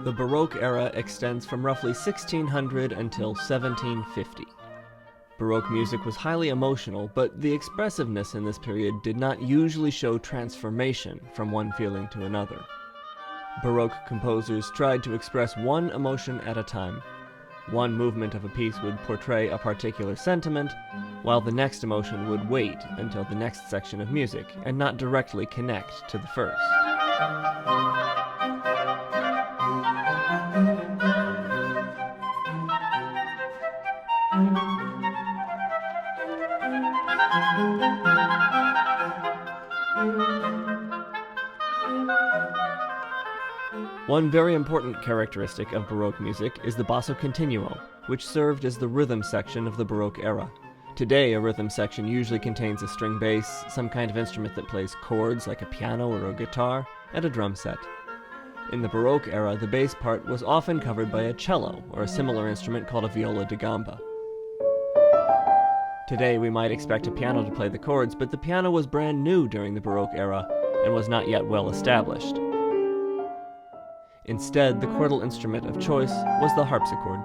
The Baroque era extends from roughly 1600 until 1750. Baroque music was highly emotional, but the expressiveness in this period did not usually show transformation from one feeling to another. Baroque composers tried to express one emotion at a time. One movement of a piece would portray a particular sentiment, while the next emotion would wait until the next section of music and not directly connect to the first. One very important characteristic of Baroque music is the basso continuo, which served as the rhythm section of the Baroque era. Today, a rhythm section usually contains a string bass, some kind of instrument that plays chords like a piano or a guitar, and a drum set. In the Baroque era, the bass part was often covered by a cello or a similar instrument called a viola da gamba. Today, we might expect a piano to play the chords, but the piano was brand new during the Baroque era and was not yet well established. Instead, the chordal instrument of choice was the harpsichord.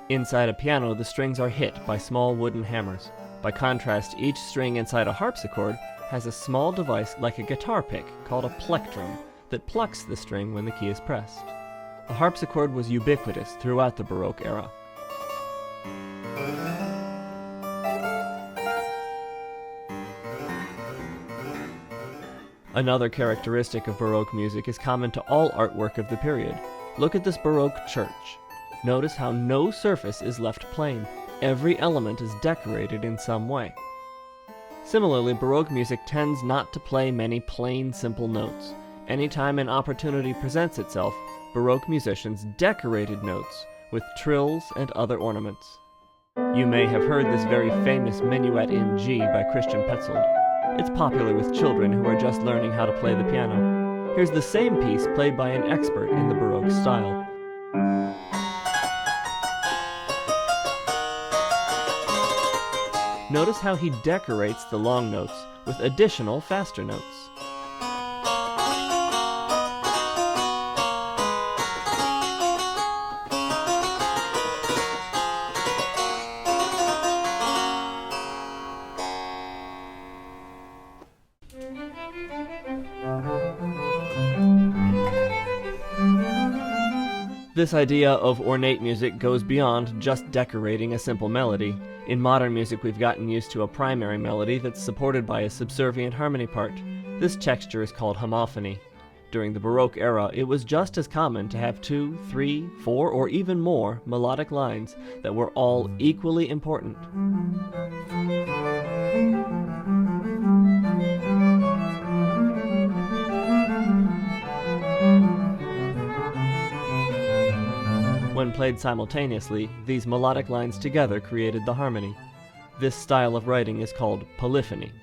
Inside a piano, the strings are hit by small wooden hammers. By contrast, each string inside a harpsichord has a small device like a guitar pick called a plectrum that plucks the string when the key is pressed. The harpsichord was ubiquitous throughout the Baroque era. Another characteristic of Baroque music is common to all artwork of the period. Look at this Baroque church. Notice how no surface is left plain. Every element is decorated in some way. Similarly, Baroque music tends not to play many plain, simple notes. Anytime an opportunity presents itself, Baroque musicians decorated notes with trills and other ornaments. You may have heard this very famous Minuet in G by Christian Petzold. It's popular with children who are just learning how to play the piano. Here's the same piece played by an expert in the Baroque style. Notice how he decorates the long notes with additional faster notes. This idea of ornate music goes beyond just decorating a simple melody. In modern music, we've gotten used to a primary melody that's supported by a subservient harmony part. This texture is called homophony. During the Baroque era, it was just as common to have 2, 3, 4, or even more melodic lines that were all equally important. When played simultaneously, these melodic lines together created the harmony. This style of writing is called polyphony.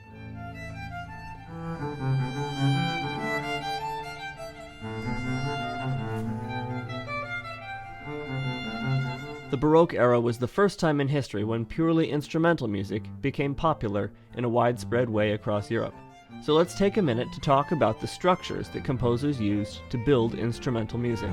The Baroque era was the first time in history when purely instrumental music became popular in a widespread way across Europe. So let's take a minute to talk about the structures that composers used to build instrumental music.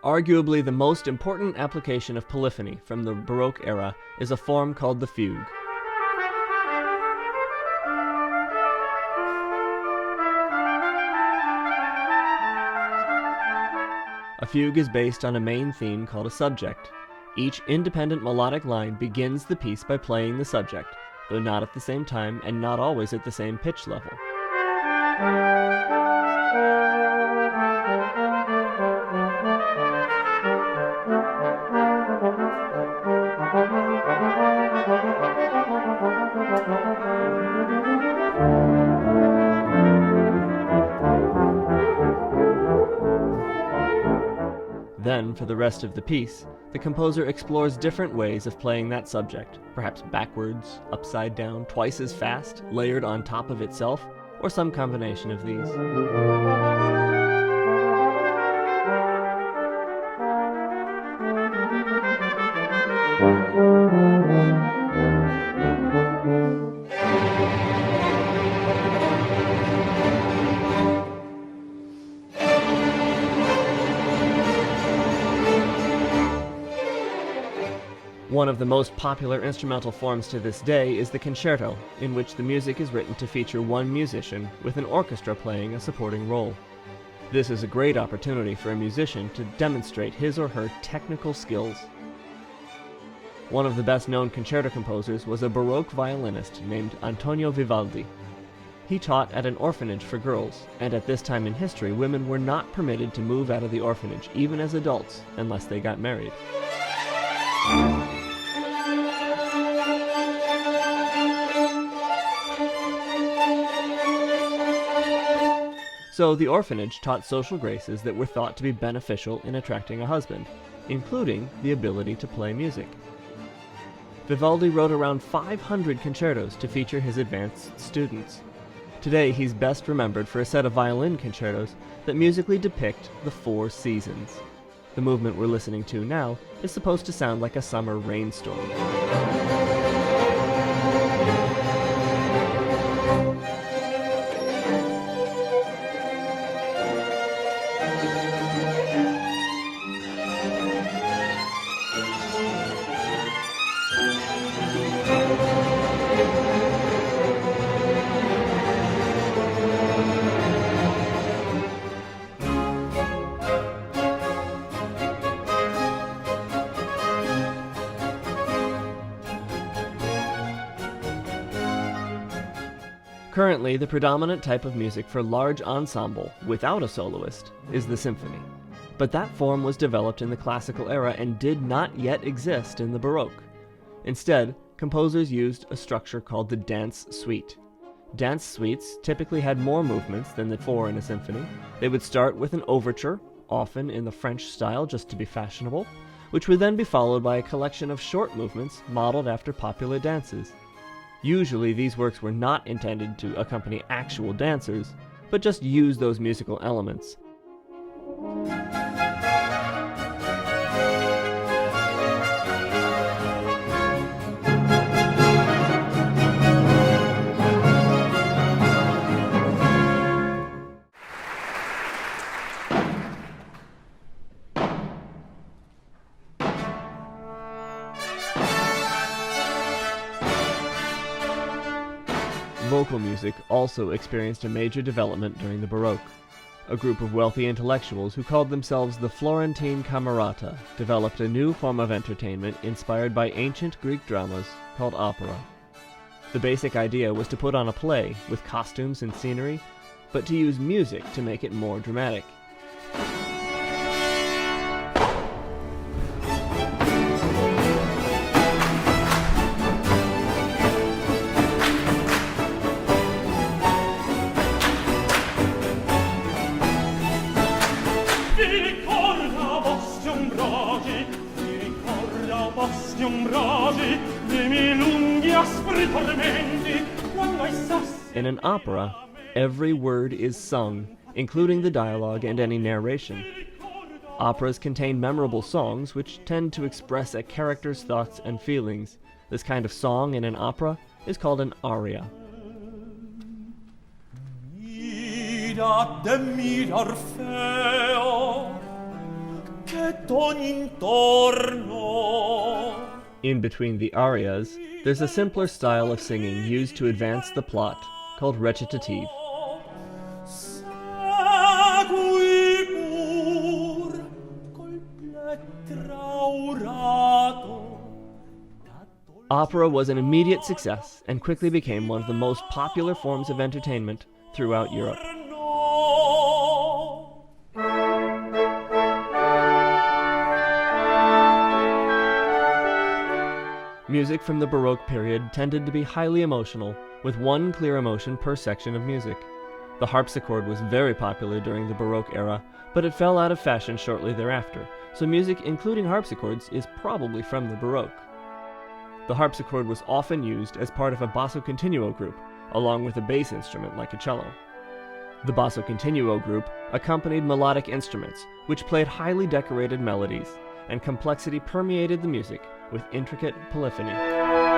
Arguably the most important application of polyphony from the Baroque era is a form called the fugue. A fugue is based on a main theme called a subject. Each independent melodic line begins the piece by playing the subject, though not at the same time and not always at the same pitch level. Then, for the rest of the piece, the composer explores different ways of playing that subject, perhaps backwards, upside down, twice as fast, layered on top of itself, or some combination of these. One of the most popular instrumental forms to this day is the concerto, in which the music is written to feature one musician with an orchestra playing a supporting role. This is a great opportunity for a musician to demonstrate his or her technical skills. One of the best-known concerto composers was a Baroque violinist named Antonio Vivaldi. He taught at an orphanage for girls, and at this time in history, women were not permitted to move out of the orphanage, even as adults, unless they got married. So the orphanage taught social graces that were thought to be beneficial in attracting a husband, including the ability to play music. Vivaldi wrote around 500 concertos to feature his advanced students. Today he's best remembered for a set of violin concertos that musically depict the 4 seasons. The movement we're listening to now is supposed to sound like a summer rainstorm. Currently, the predominant type of music for large ensemble, without a soloist, is the symphony. But that form was developed in the classical era and did not yet exist in the Baroque. Instead, composers used a structure called the dance suite. Dance suites typically had more movements than the 4 in a symphony. They would start with an overture, often in the French style just to be fashionable, which would then be followed by a collection of short movements modeled after popular dances. Usually these works were not intended to accompany actual dancers, but just use those musical elements. Vocal music also experienced a major development during the Baroque. A group of wealthy intellectuals who called themselves the Florentine Camerata developed a new form of entertainment inspired by ancient Greek dramas called opera. The basic idea was to put on a play with costumes and scenery, but to use music to make it more dramatic. In an opera, every word is sung, including the dialogue and any narration. Operas contain memorable songs which tend to express a character's thoughts and feelings. This kind of song in an opera is called an aria. In between the arias, there's a simpler style of singing used to advance the plot, called recitative. Opera was an immediate success and quickly became one of the most popular forms of entertainment throughout Europe. Music from the Baroque period tended to be highly emotional, with one clear emotion per section of music. The harpsichord was very popular during the Baroque era, but it fell out of fashion shortly thereafter, so music including harpsichords is probably from the Baroque. The harpsichord was often used as part of a basso continuo group, along with a bass instrument like a cello. The basso continuo group accompanied melodic instruments, which played highly decorated melodies, and complexity permeated the music with intricate polyphony.